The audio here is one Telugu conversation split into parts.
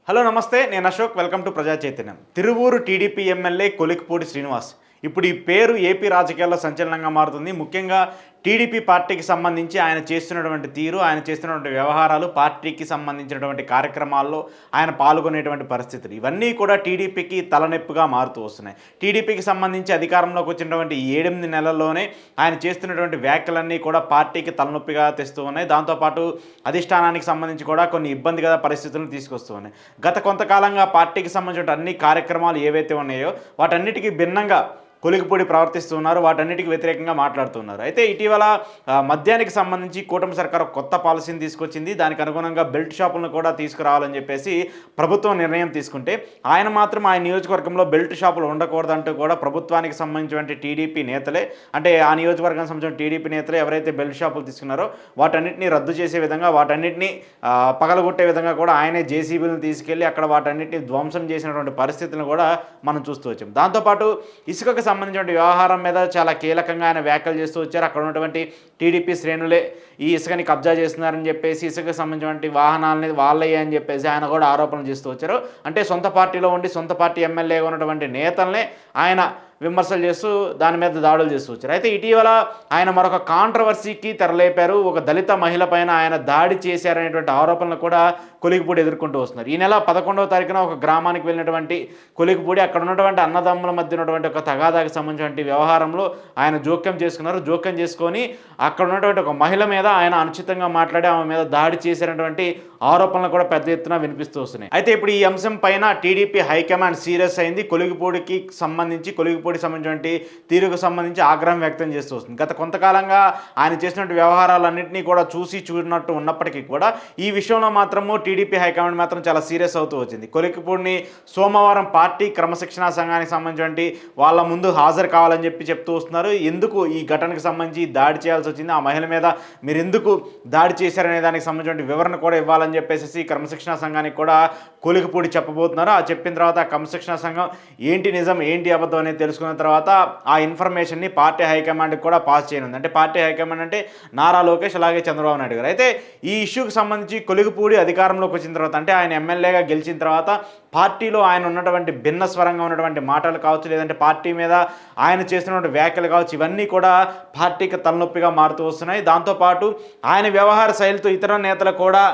హలో నమస్తే, నేను అశోక్. వెల్కమ్ టు ప్రజా చైతన్యం. తిరువూరు టీడీపీ ఎమ్మెల్యే కొలికిపూడి శ్రీనివాస్ ఇప్పుడు ఈ పేరు ఏపీ రాజకీయాల్లో సంచలనంగా మారుతుంది. ముఖ్యంగా టీడీపీ పార్టీకి సంబంధించి ఆయన చేస్తున్నటువంటి తీరు, ఆయన చేస్తున్నటువంటి వ్యవహారాలు, పార్టీకి సంబంధించినటువంటి కార్యక్రమాల్లో ఆయన పాల్గొనేటువంటి పరిస్థితులు ఇవన్నీ కూడా టీడీపీకి తలనొప్పిగా మారుతూ వస్తున్నాయి. టీడీపీకి సంబంధించి అధికారంలోకి వచ్చినటువంటి 7 నెలల్లోనే ఆయన చేస్తున్నటువంటి వ్యాఖ్యలన్నీ కూడా పార్టీకి తలనొప్పిగా తెస్తూ ఉన్నాయి. దాంతోపాటు అధిష్టానానికి సంబంధించి కూడా కొన్ని ఇబ్బందికర పరిస్థితులను తీసుకొస్తూ ఉన్నాయి. గత కొంతకాలంగా పార్టీకి సంబంధించిన అన్ని కార్యక్రమాలు ఏవైతే ఉన్నాయో వాటన్నిటికీ భిన్నంగా కొలికిపూడి ప్రవర్తిస్తున్నారు. వాటన్నిటికీ వ్యతిరేకంగా మాట్లాడుతున్నారు. అయితే ఇటీవల మద్యానికి సంబంధించి కూటమి సర్కార్ కొత్త పాలసీని తీసుకొచ్చింది. దానికి అనుగుణంగా బెల్ట్ షాపులను కూడా తీసుకురావాలని చెప్పేసి ప్రభుత్వం నిర్ణయం తీసుకుంటే ఆయన మాత్రం ఆయన నియోజకవర్గంలో బెల్ట్ షాపులు ఉండకూడదంటూ కూడా ప్రభుత్వానికి సంబంధించిన టీడీపీ నేతలే, అంటే ఆ నియోజకవర్గానికి సంబంధించిన టీడీపీ నేతలే ఎవరైతే బెల్ట్ షాపులు తీసుకున్నారో వాటన్నిటిని రద్దు చేసే విధంగా, వాటన్నిటిని పగలగొట్టే విధంగా కూడా ఆయనే జేసీబీలను తీసుకెళ్లి అక్కడ వాటన్నిటిని ధ్వంసం చేసినటువంటి పరిస్థితులను కూడా మనం చూస్తూ వచ్చాం. దాంతోపాటు ఇసుకకు సంబంధించిన వ్యవహారం మీద చాలా కీలకంగా ఆయన వ్యాఖ్యలు చేస్తూ వచ్చారు. అక్కడ ఉన్నటువంటి టీడీపీ శ్రేణులే ఈ ఇసుకని కబ్జా చేస్తున్నారని చెప్పేసి, ఇసుకకు సంబంధించినటువంటి వాహనాలని వాళ్ళయ్యే అని చెప్పేసి ఆయన కూడా ఆరోపణలు చేస్తూ వచ్చారు. అంటే సొంత పార్టీలో ఉండి సొంత పార్టీ ఎమ్మెల్యేగా ఉన్నటువంటి నేతల్నే ఆయన విమర్శలు చేస్తూ దాని మీద దాడులు చేస్తూ వచ్చారు. అయితే ఇటీవల ఆయన మరొక కాంట్రవర్సీకి తెరలేపారు. ఒక దళిత మహిళ పైన ఆయన దాడి చేశారనేటువంటి ఆరోపణలు కూడా కొలికిపూడి ఎదుర్కొంటూ వస్తున్నారు. ఈ నెల 11వ తారీఖున ఒక గ్రామానికి వెళ్ళినటువంటి కొలికిపూడి అక్కడ ఉన్నటువంటి అన్నదమ్ముల మధ్య ఉన్నటువంటి ఒక తగాదాకి సంబంధించిన వ్యవహారంలో ఆయన జోక్యం చేసుకున్నారు. జోక్యం చేసుకొని అక్కడ ఉన్నటువంటి ఒక మహిళ మీద ఆయన అనుచితంగా మాట్లాడి ఆమె మీద దాడి చేసినటువంటి ఆరోపణలు కూడా పెద్ద ఎత్తున వినిపిస్తూ వస్తున్నాయి. అయితే ఇప్పుడు ఈ అంశం పైన టీడీపీ హైకమాండ్ సీరియస్ అయింది. కొలికిపూడికి సంబంధించి సంబంధించిన తీరుకు సంబంధించి ఆగ్రహం వ్యక్తం చేస్తూ వస్తుంది. గత కొంతకాలంగా ఆయన చేసినటువంటి వ్యవహారాలన్నింటినీ కూడా చూడనట్టు ఉన్నప్పటికీ కూడా ఈ విషయంలో మాత్రము టీడీపీ హైకమాండ్ మాత్రం చాలా సీరియస్ అవుతూ వచ్చింది. కొలికిపూడిని సోమవారం పార్టీ క్రమశిక్షణా సంఘానికి సంబంధించిన వాళ్ళ ముందు హాజరు కావాలని చెప్తూ వస్తున్నారు. ఎందుకు ఈ ఘటనకు సంబంధించి దాడి చేయాల్సి వచ్చింది, ఆ మహిళ మీద మీరు ఎందుకు దాడి చేశారనే దానికి సంబంధించిన వివరణ కూడా ఇవ్వాలని చెప్పేసి క్రమశిక్షణా సంఘానికి కూడా కొలికిపూడి చెప్పబోతున్నారు. ఆ చెప్పిన తర్వాత ఆ క్రమశిక్షణా సంఘం ఏంటి నిజం ఏంటి అబద్ధం అనేది తెలుసుకున్న తర్వాత ఆ ఇన్ఫర్మేషన్ని పార్టీ హైకమాండ్కి కూడా పాస్ చేయనుంది. అంటే పార్టీ హైకమాండ్ అంటే నారా లోకేష్ అలాగే చంద్రబాబు నాయుడు గారు. అయితే ఈ ఇష్యూకి సంబంధించి కొలికిపూడి అధికారంలోకి వచ్చిన తర్వాత, అంటే ఆయన ఎమ్మెల్యేగా గెలిచిన తర్వాత పార్టీలో ఆయన ఉన్నటువంటి భిన్న స్వరంగా ఉన్నటువంటి మాటలు కావచ్చు, లేదంటే పార్టీ మీద ఆయన చేస్తున్నటువంటి వ్యాఖ్యలు కావచ్చు, ఇవన్నీ కూడా పార్టీకి తలనొప్పిగా మారుతూ వస్తున్నాయి. దాంతోపాటు ఆయన వ్యవహార శైలితో ఇతర నేతలు కూడా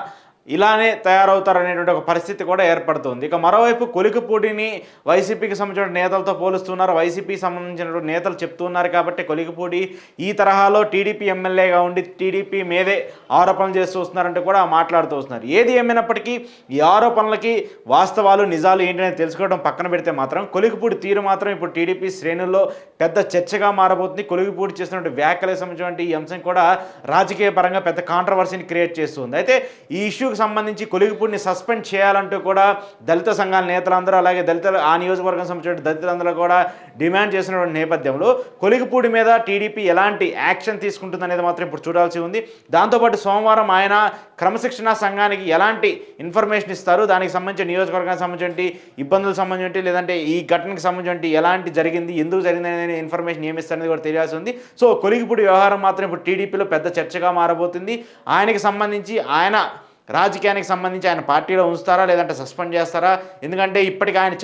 ఇలానే తయారవుతారనేటువంటి ఒక పరిస్థితి కూడా ఏర్పడుతుంది. ఇక మరోవైపు కొలికిపూడిని వైసీపీకి సంబంధించిన నేతలతో పోలుస్తున్నారు. వైసీపీకి సంబంధించిన నేతలు చెప్తున్నారు కాబట్టి కొలికిపూడి ఈ తరహాలో టీడీపీ ఎమ్మెల్యేగా ఉండి టీడీపీ మీదే ఆరోపణలు చేస్తూ వస్తున్నారంటూ కూడా మాట్లాడుతూ వస్తున్నారు. ఏది ఏమైనప్పటికీ ఈ ఆరోపణలకి వాస్తవాలు నిజాలు ఏంటనేది తెలుసుకోవడం పక్కన పెడితే మాత్రం కొలికిపూడి తీరు మాత్రం ఇప్పుడు టీడీపీ శ్రేణుల్లో పెద్ద చర్చగా మారబోతుంది. కొలికిపూడి చేస్తున్నటువంటి వ్యాఖ్యలకు సంబంధించిన ఈ అంశం కూడా రాజకీయ పరంగా పెద్ద కాంట్రవర్సీని క్రియేట్ చేస్తుంది. అయితే ఈ ఇష్యూ సంబంధించి కొలికిపూడిని సస్పెండ్ చేయాలంటూ కూడా దళిత సంఘాల నేతలందరూ, అలాగే ఆ నియోజకవర్గం సంబంధించిన దళితులందరూ కూడా డిమాండ్ చేసినటువంటి నేపథ్యంలో కొలికిపూడి మీద టీడీపీ ఎలాంటి యాక్షన్ తీసుకుంటుందనేది మాత్రం ఇప్పుడు చూడాల్సి ఉంది. దాంతోపాటు సోమవారం ఆయన క్రమశిక్షణా సంఘానికి ఎలాంటి ఇన్ఫర్మేషన్ ఇస్తారు, దానికి సంబంధించిన నియోజకవర్గానికి సంబంధించి ఇబ్బందులకు సంబంధించి, లేదంటే ఈ ఘటనకు సంబంధించి ఎలాంటి జరిగింది, ఎందుకు జరిగింది అనే ఇన్ఫర్మేషన్ ఏమిస్తారనేది కూడా తెలియాల్సి ఉంది. సో కొలికిపూడి వ్యవహారం మాత్రం ఇప్పుడు టీడీపీలో పెద్ద చర్చగా మారబోతుంది. ఆయనకి సంబంధించి ఆయన రాజకీయానికి సంబంధించి ఆయన పార్టీలో ఉంచుతారా లేదంటే సస్పెండ్ చేస్తారా? ఎందుకంటే ఇప్పటికీ ఆయన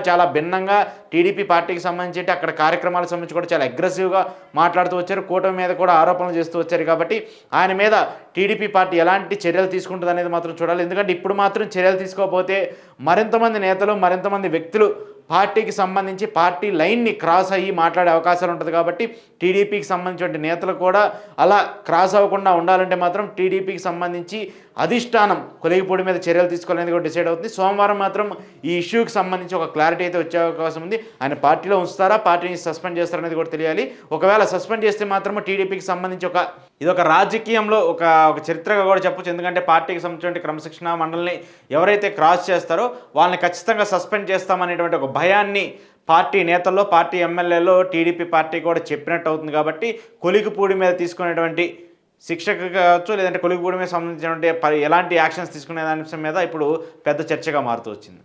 చాలా భిన్నంగా టీడీపీ పార్టీకి సంబంధించి అక్కడ కార్యక్రమాలకు సంబంధించి కూడా చాలా అగ్రెసివ్గా మాట్లాడుతూ వచ్చారు. కూటమి మీద కూడా ఆరోపణలు చేస్తూ వచ్చారు. కాబట్టి ఆయన మీద టీడీపీ పార్టీ ఎలాంటి చర్యలు తీసుకుంటుంది అనేది మాత్రం చూడాలి. ఎందుకంటే ఇప్పుడు మాత్రం చర్యలు తీసుకోకపోతే మరింతమంది నేతలు, మరింతమంది వ్యక్తులు పార్టీకి సంబంధించి పార్టీ లైన్ని క్రాస్ అయ్యి మాట్లాడే అవకాశాలు ఉంటుంది. కాబట్టి టీడీపీకి సంబంధించిన నేతలు కూడా అలా క్రాస్ అవ్వకుండా ఉండాలంటే మాత్రం టీడీపీకి సంబంధించి అధిష్టానం కొలికిపూడి మీద చర్యలు తీసుకోవాలనేది కూడా డిసైడ్ అవుతుంది. సోమవారం మాత్రం ఈ ఇష్యూకి సంబంధించి ఒక క్లారిటీ అయితే వచ్చే అవకాశం ఉంది. ఆయన పార్టీలో ఉంచుతారా, పార్టీని సస్పెండ్ చేస్తారనేది కూడా తెలియాలి. ఒకవేళ సస్పెండ్ చేస్తే మాత్రం టీడీపీకి సంబంధించి ఇదొక రాజకీయంలో ఒక చరిత్రగా కూడా చెప్పొచ్చు. ఎందుకంటే పార్టీకి సంబంధించిన క్రమశిక్షణ మండలిని ఎవరైతే క్రాస్ చేస్తారో వాళ్ళని ఖచ్చితంగా సస్పెండ్ చేస్తామనేటువంటి ఒక భయాన్ని పార్టీ నేతల్లో, పార్టీ ఎమ్మెల్యేలో టీడీపీ పార్టీ కూడా చెప్పినట్టు అవుతుంది. కాబట్టి కొలికిపూడి మీద తీసుకునేటువంటి శిక్షకు కావచ్చు, లేదంటే కొలికిపూడి మీద సంబంధించినటువంటి ఎలాంటి యాక్షన్స్ తీసుకునే దాని మీద ఇప్పుడు పెద్ద చర్చగా మారుతూ వచ్చింది.